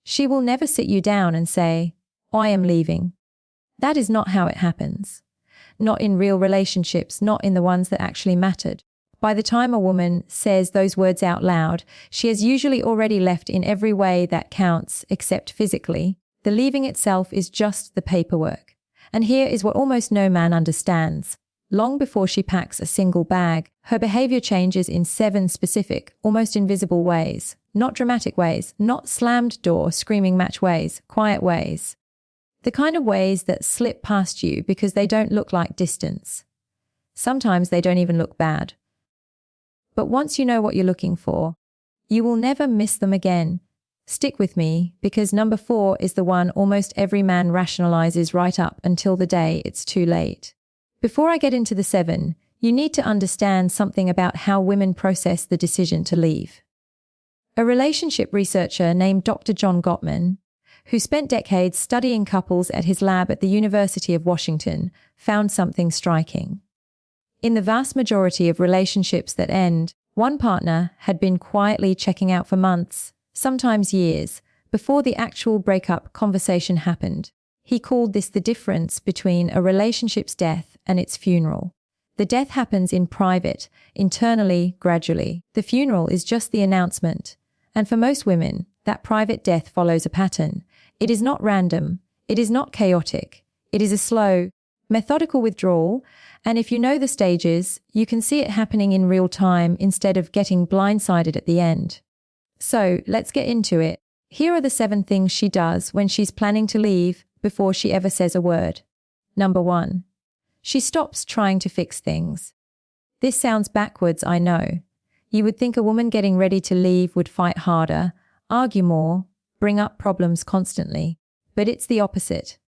She will never sit you down and say, "I am leaving." That is not how it happens. Not in real relationships, not in the ones that actually mattered. By the time a woman says those words out loud, she has usually already left in every way that counts, except physically. The leaving itself is just the paperwork. And here is what almost no man understands. Long before she packs a single bag, her behavior changes in 7 specific, almost invisible ways. Not dramatic ways, not slammed door, screaming match ways, quiet ways. The kind of ways that slip past you because they don't look like distance. Sometimes they don't even look bad. But once you know what you're looking for, you will never miss them again. Stick with me, because number 4 is the one almost every man rationalizes right up until the day it's too late. Before I get into the 7, you need to understand something about how women process the decision to leave. A relationship researcher named Dr. John Gottman, who spent decades studying couples at his lab at the University of Washington, found something striking. In the vast majority of relationships that end, one partner had been quietly checking out for months, sometimes years, before the actual breakup conversation happened. He called this the difference between a relationship's death and its funeral. The death happens in private, internally, gradually. The funeral is just the announcement. And for most women, that private death follows a pattern. It is not random. It is not chaotic. It is a slow, methodical withdrawal. And if you know the stages, you can see it happening in real time instead of getting blindsided at the end. So let's get into it. Here are the 7 things she does when she's planning to leave before she ever says a word. Number 1. She stops trying to fix things. This sounds backwards, I know. You would think a woman getting ready to leave would fight harder, argue more, bring up problems constantly. But it's the opposite.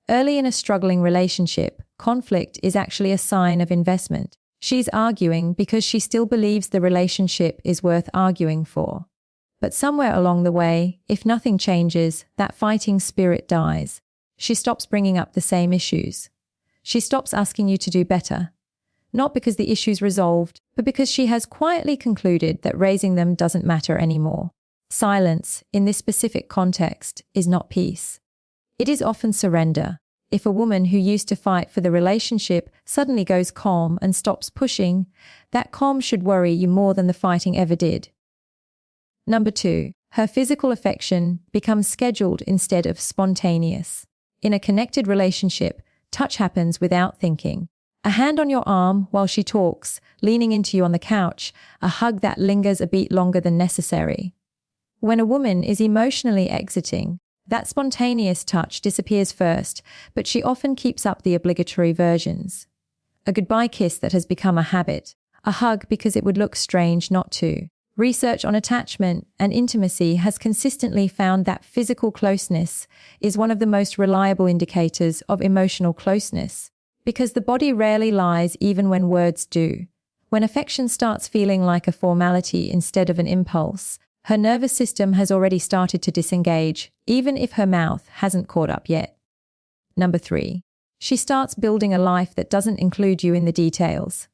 Early in a struggling relationship, conflict is actually a sign of investment. She's arguing because she still believes the relationship is worth arguing for. But somewhere along the way, if nothing changes, that fighting spirit dies. She stops bringing up the same issues. She stops asking you to do better. Not because the issue's resolved, but because she has quietly concluded that raising them doesn't matter anymore. Silence, in this specific context, is not peace. It is often surrender. If a woman who used to fight for the relationship suddenly goes calm and stops pushing, that calm should worry you more than the fighting ever did. Number 2, her physical affection becomes scheduled instead of spontaneous. In a connected relationship, touch happens without thinking. A hand on your arm while she talks, leaning into you on the couch, a hug that lingers a beat longer than necessary. When a woman is emotionally exiting, that spontaneous touch disappears first, but she often keeps up the obligatory versions. A goodbye kiss that has become a habit, a hug because it would look strange not to. Research on attachment and intimacy has consistently found that physical closeness is one of the most reliable indicators of emotional closeness, because the body rarely lies even when words do. When affection starts feeling like a formality instead of an impulse, her nervous system has already started to disengage, even if her mouth hasn't caught up yet. Number 3. She starts building a life that doesn't include you in the details.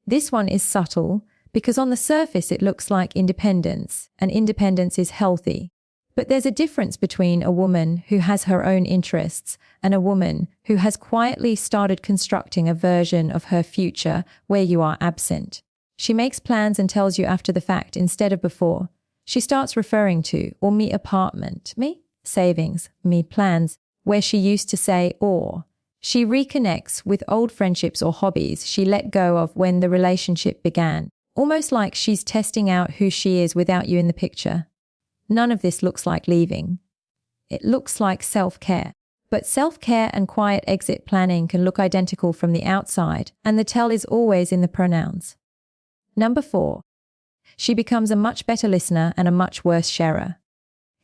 This one is subtle, because on the surface it looks like independence, and independence is healthy. But there's a difference between a woman who has her own interests and a woman who has quietly started constructing a version of her future where you are absent. She makes plans and tells you after the fact instead of before. She starts referring to, or me apartment, me savings, me plans, where she used to say or. She reconnects with old friendships or hobbies she let go of when the relationship began. Almost like she's testing out who she is without you in the picture. None of this looks like leaving. It looks like self-care. But self-care and quiet exit planning can look identical from the outside, and the tell is always in the pronouns. Number 4. She becomes a much better listener and a much worse sharer.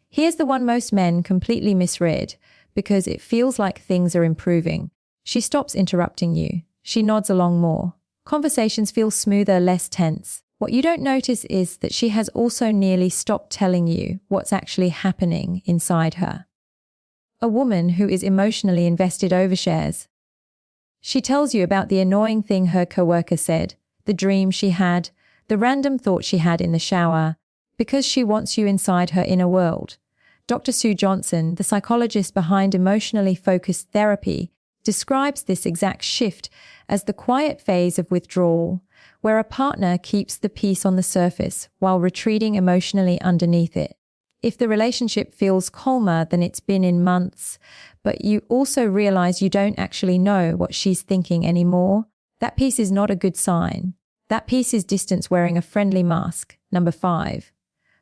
Here's the one most men completely misread, because it feels like things are improving. She stops interrupting you. She nods along more. Conversations feel smoother, less tense. What you don't notice is that she has also nearly stopped telling you what's actually happening inside her. A woman who is emotionally invested overshares. She tells you about the annoying thing her coworker said, the dream she had, the random thought she had in the shower, because she wants you inside her inner world. Dr. Sue Johnson, the psychologist behind emotionally focused therapy, describes this exact shift as the quiet phase of withdrawal, where a partner keeps the peace on the surface while retreating emotionally underneath it. If the relationship feels calmer than it's been in months, but you also realize you don't actually know what she's thinking anymore, that peace is not a good sign. That peace is distance wearing a friendly mask. Number 5.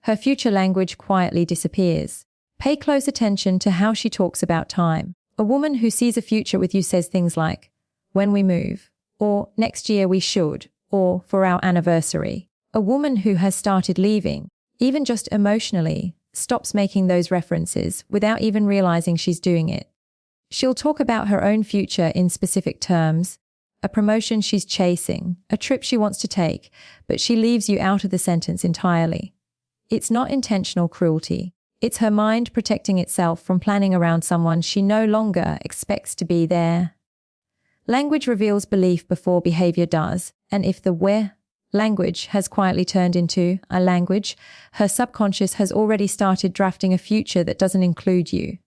Her future language quietly disappears. Pay close attention to how she talks about time. A woman who sees a future with you says things like, "when we move," or "next year we should," or "for our anniversary." A woman who has started leaving, even just emotionally, stops making those references without even realizing she's doing it. She'll talk about her own future in specific terms, a promotion she's chasing, a trip she wants to take, but she leaves you out of the sentence entirely. It's not intentional cruelty. It's her mind protecting itself from planning around someone she no longer expects to be there. Language reveals belief before behavior does, and if the "where" language has quietly turned into a language, her subconscious has already started drafting a future that doesn't include you.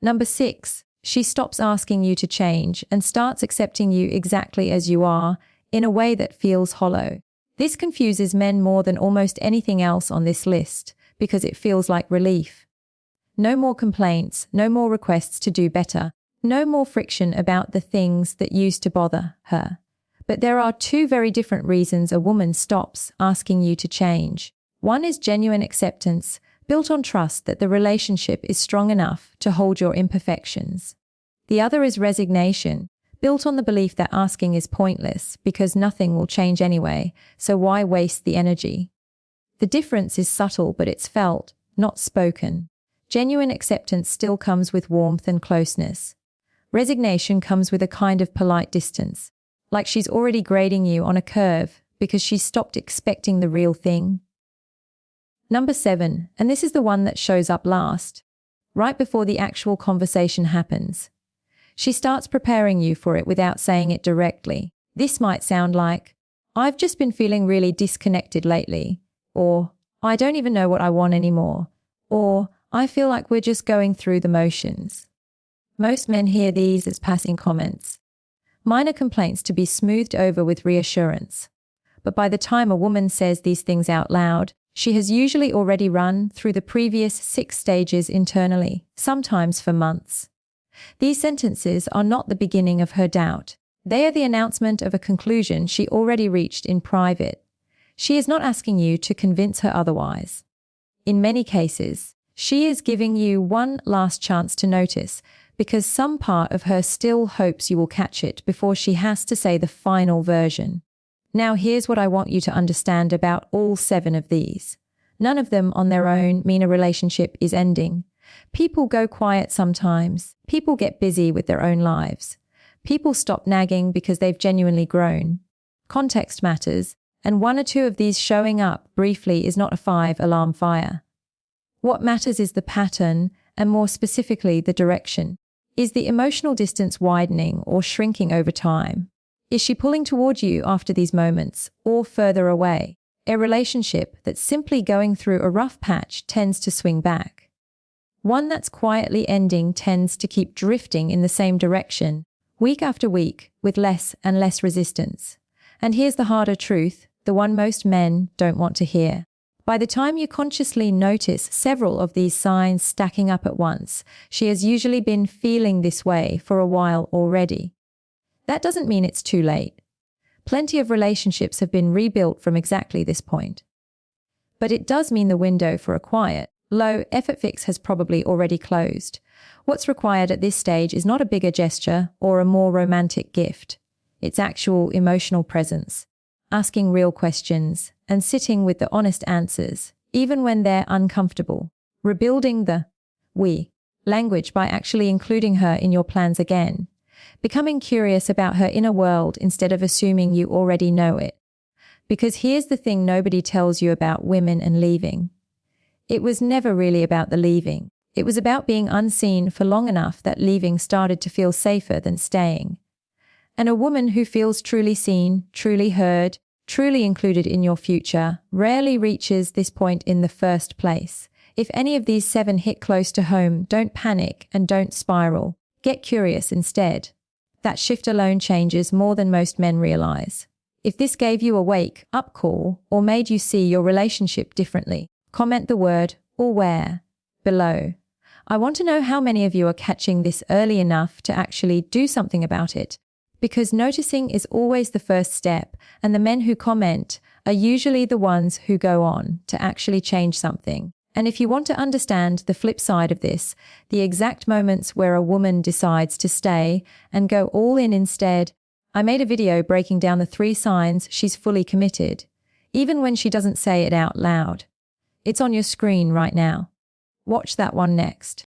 Number 6, she stops asking you to change and starts accepting you exactly as you are, in a way that feels hollow. This confuses men more than almost anything else on this list, because it feels like relief. No more complaints, no more requests to do better, no more friction about the things that used to bother her. But there are 2 very different reasons a woman stops asking you to change. One is genuine acceptance, built on trust that the relationship is strong enough to hold your imperfections. The other is resignation, built on the belief that asking is pointless because nothing will change anyway, so why waste the energy? The difference is subtle, but it's felt, not spoken. Genuine acceptance still comes with warmth and closeness. Resignation comes with a kind of polite distance, like she's already grading you on a curve because she's stopped expecting the real thing. Number 7, and this is the one that shows up last, right before the actual conversation happens. She starts preparing you for it without saying it directly. This might sound like, "I've just been feeling really disconnected lately," or "I don't even know what I want anymore," or "I feel like we're just going through the motions." Most men hear these as passing comments, minor complaints to be smoothed over with reassurance. But by the time a woman says these things out loud, she has usually already run through the previous 6 stages internally, sometimes for months. These sentences are not the beginning of her doubt. They are the announcement of a conclusion she already reached in private. She is not asking you to convince her otherwise. In many cases, she is giving you one last chance to notice, because some part of her still hopes you will catch it before she has to say the final version. Now here's what I want you to understand about all 7 of these. None of them on their own mean a relationship is ending. People go quiet sometimes. People get busy with their own lives. People stop nagging because they've genuinely grown. Context matters, and 1 or 2 of these showing up briefly is not a 5-alarm fire. What matters is the pattern, and more specifically, the direction. Is the emotional distance widening or shrinking over time? Is she pulling toward you after these moments, or further away? A relationship that's simply going through a rough patch tends to swing back. One that's quietly ending tends to keep drifting in the same direction, week after week, with less and less resistance. And here's the harder truth, the one most men don't want to hear. By the time you consciously notice several of these signs stacking up at once, she has usually been feeling this way for a while already. That doesn't mean it's too late. Plenty of relationships have been rebuilt from exactly this point. But it does mean the window for a quiet, low-effort fix has probably already closed. What's required at this stage is not a bigger gesture or a more romantic gift. It's actual emotional presence, asking real questions, and sitting with the honest answers, even when they're uncomfortable. Rebuilding the "we" language by actually including her in your plans again. Becoming curious about her inner world instead of assuming you already know it. Because here's the thing nobody tells you about women and leaving. It was never really about the leaving. It was about being unseen for long enough that leaving started to feel safer than staying. And a woman who feels truly seen, truly heard, truly included in your future rarely reaches this point in the first place. If any of these 7 hit close to home, don't panic and don't spiral. Get curious instead. That shift alone changes more than most men realize. If this gave you a wake-up call or made you see your relationship differently, comment the word "aware" below. I want to know how many of you are catching this early enough to actually do something about it, because noticing is always the first step, and the men who comment are usually the ones who go on to actually change something. And if you want to understand the flip side of this, the exact moments where a woman decides to stay and go all in instead, I made a video breaking down the 3 signs she's fully committed, even when she doesn't say it out loud. It's on your screen right now. Watch that one next.